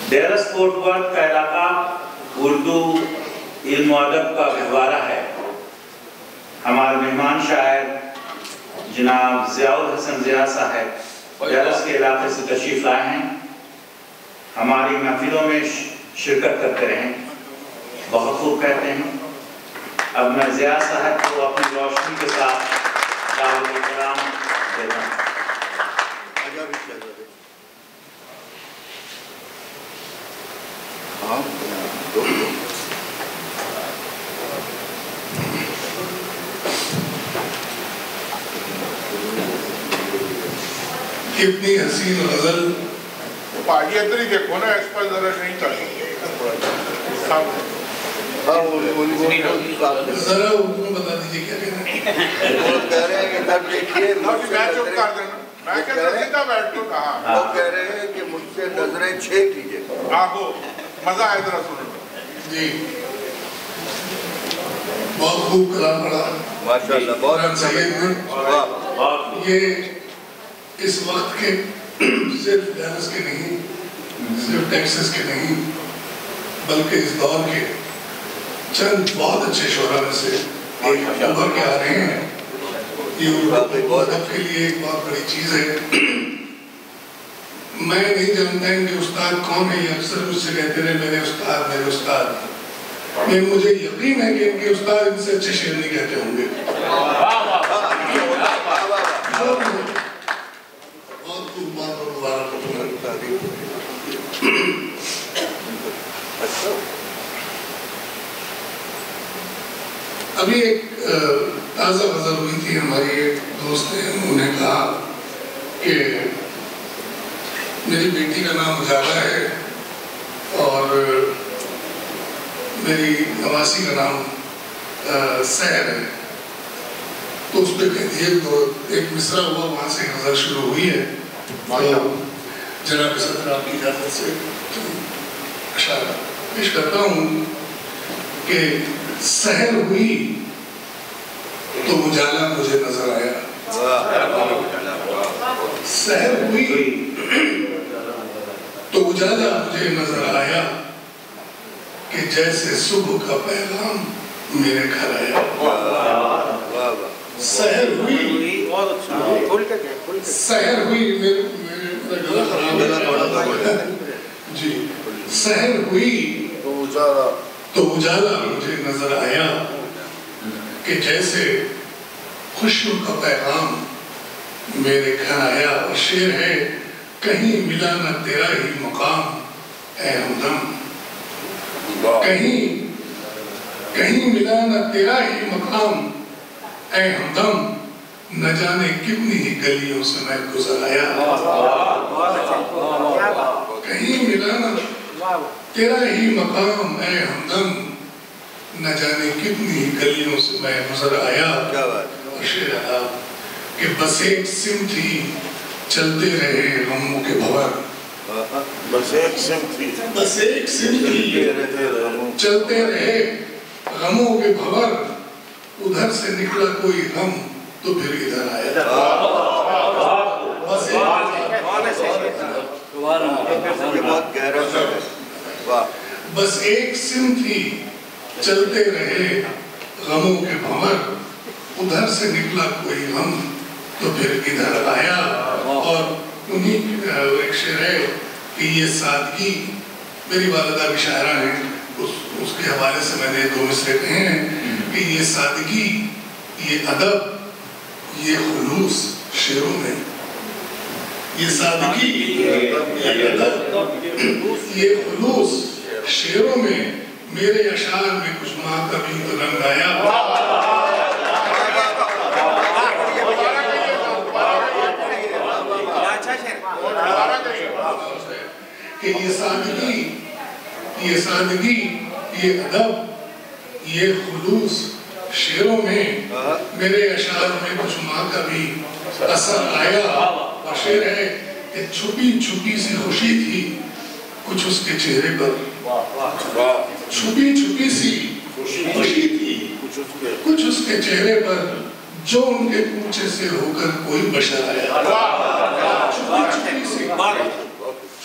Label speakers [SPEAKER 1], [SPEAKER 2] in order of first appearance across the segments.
[SPEAKER 1] ڈیرس fort worth کا علاقہ اردو علم و ادب کا گہوارہ ہے. ہمارے مہمان شاعر جناب ضیاء الحسن ضیاء صاحب ڈیرس کے علاقے سے تشریف لائے ہیں. ہماری محفلوں میں شرکت کرتے رہیں. بہت خوب کہتے ہیں. اب میں ضیاء صاحب کو اپنی روشنی کے ساتھ دعوت کرام دیتا ہوں.
[SPEAKER 2] کتنی حسین غزل.
[SPEAKER 3] پاجی ادھر ہی دیکھو نا, اس پر ذرا نہیں چاہیے.
[SPEAKER 2] ذرا اردو میں بتا دیجیے کیا کہنا ہے.
[SPEAKER 4] وہ کہہ رہے ہیں کہ تب دیکھیے
[SPEAKER 3] میں چپ کر دینا. میں کہتا ہوں سیدھا بیٹھ تو کہا.
[SPEAKER 4] وہ کہہ رہے ہیں کہ مجھ سے نظریں چھے کیجئے.
[SPEAKER 3] آہو مزہ آئے ذرا سنو.
[SPEAKER 2] جی بہت خوب کلام پڑھا
[SPEAKER 4] ماشاءاللہ بہت
[SPEAKER 2] سید. یہ اس وقت کے صرف ڈیلس کے نہیں, صرف ٹیکسس کے نہیں, بلکہ اس دور کے چند بہت اچھے شعراء میں سے ابھر کے آ رہے ہیں. یہ اردو ادب کے لیے ایک بہت بڑی چیز ہے. میں نہیں جانتا ان کے استاد کون ہیں. یہ اکثر مجھ سے کہتے رہے میرے استاد میرے استاد. لیکن مجھے یقین ہے کہ ان کے استاد ان سے اچھے شعر نہیں کہتے ہوں گے. بہت خوب بات اور مبارک ہو تمہیں. ابھی ایک تازہ غزل ہوئی تھی. ہماری ایک دوست نے انہوں نے کہا کہ میری بیٹی کا نام اجالا ہے اور میری نواسی کا نام سحر ہے. تو اس پہ کہتی ہے تو ایک مصرع ہوا, وہاں سے غزل شروع ہوئی ہے. جناب صدر آپ کی اجازت سے اشارہ پیش کرتا ہوں کہ سحر ہوئی تو اجالا مجھے نظر آیا. سحر ہوئی تو اجالا مجھے نظر آیا کہ جیسے صبح کا پیغام میرے گھر آیا. سحر ہوئی سحر ہوئی میرے گلا خراب جی. سحر ہوئی تو اجالا مجھے نظر آیا کہ جیسے خوشیوں کا پیغام میرے گھر آیا. اور شعر ہے کہیں ملا نہ تیرا ہی مقام اے ہمدم. کہیں ملا نہ تیرا ہی مقام اے ہمدم. نہ جانے کتنی ہی گلیوں سے میں گزر آیا. کہیں ملا نہ تیرا ہی مقام اے ہمدم. نہ جانے کتنی ہی گلیوں سے میں گزر آیا. اور شعر ہے کہ بس ایک سمت ہی چلتے رہے غموں کے بھور.
[SPEAKER 4] بس ایک سمت
[SPEAKER 2] ہی چلتے رہے غموں کے بھور. ادھر سے نکلا کوئی غم تو پھر ادھر آیا. بس ایک سمت ہی چلتے رہے غموں کے بھور. ادھر سے نکلا کوئی غم تو پھر ادھر آیا. اور انہی ایک شعر ہے کہ یہ سادگی, میری والدہ بھی شاعرہ ہیں, اس کے حوالے سے میں نے دو مصرے کہے ہیں کہ یہ سادگی, یہ ادب, یہ خلوص شعروں میں. یہ سادگی, یہ ادب, یہ خلوص شعروں میں. میرے اشعار میں کچھ ماں کا بھی تو رنگ آیا. کہ یہ سادگی, یہ ادب, یہ خلوص شعروں میں. میرے اشعار میں کچھ ماں کا بھی اثر آیا. اور شعر ہے کہ چھپی چھپی سی خوشی تھی کچھ اس کے چہرے پر. چھپی چھپی سی خوشی تھی کچھ اس کے چہرے پر, جو ان کے پوچھے سے ہو کر کوئی بشر آیا. چھپی چھپی سی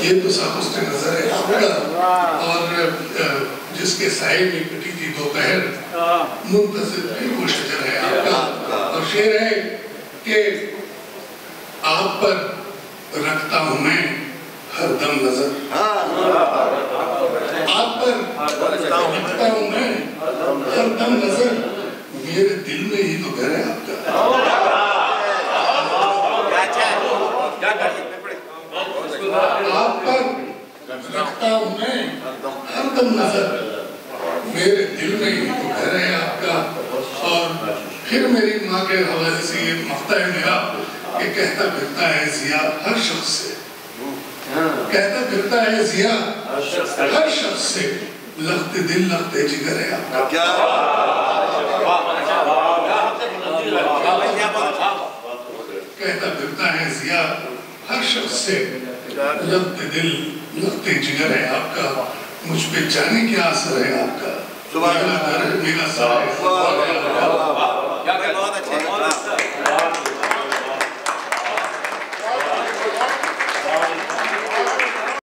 [SPEAKER 2] یہ تو ساکست نظر ہے آپ کا، اور جس کے سائے میں کٹی تھی دوپہر منتظر بھی وہ شجر ہے آپ کا، اور شعر ہے کہ آپ پر رکھتا ہوں میں ہر دم نظر، آپ پر رکھتا ہوں میں ہر دم نظر، میرے دل میں ہی تو گھر ہے آپ کا، آپ پر رکھتا ہوں میں ہر دم نظر، میرے دل میں ہی تو گھر ہے آپ کا۔ اور پھر میری ماں کے حوالے سے یہ مقطع ہے میرا کہ کہتا پھرتا ہے ضیا ہر شخص سے، کہتا پھرتا ہے ضیا ہر شخص سے، لخت دل لخت جگر ہے آپ کا۔ کہتا پھرتا ہے ضیا ہر شخص سے، لخت دل لخت جگر ہے آپ کا، مجھ پہ جانے کیا اثر ہے آپ کا، میرا در میرا سر ہے۔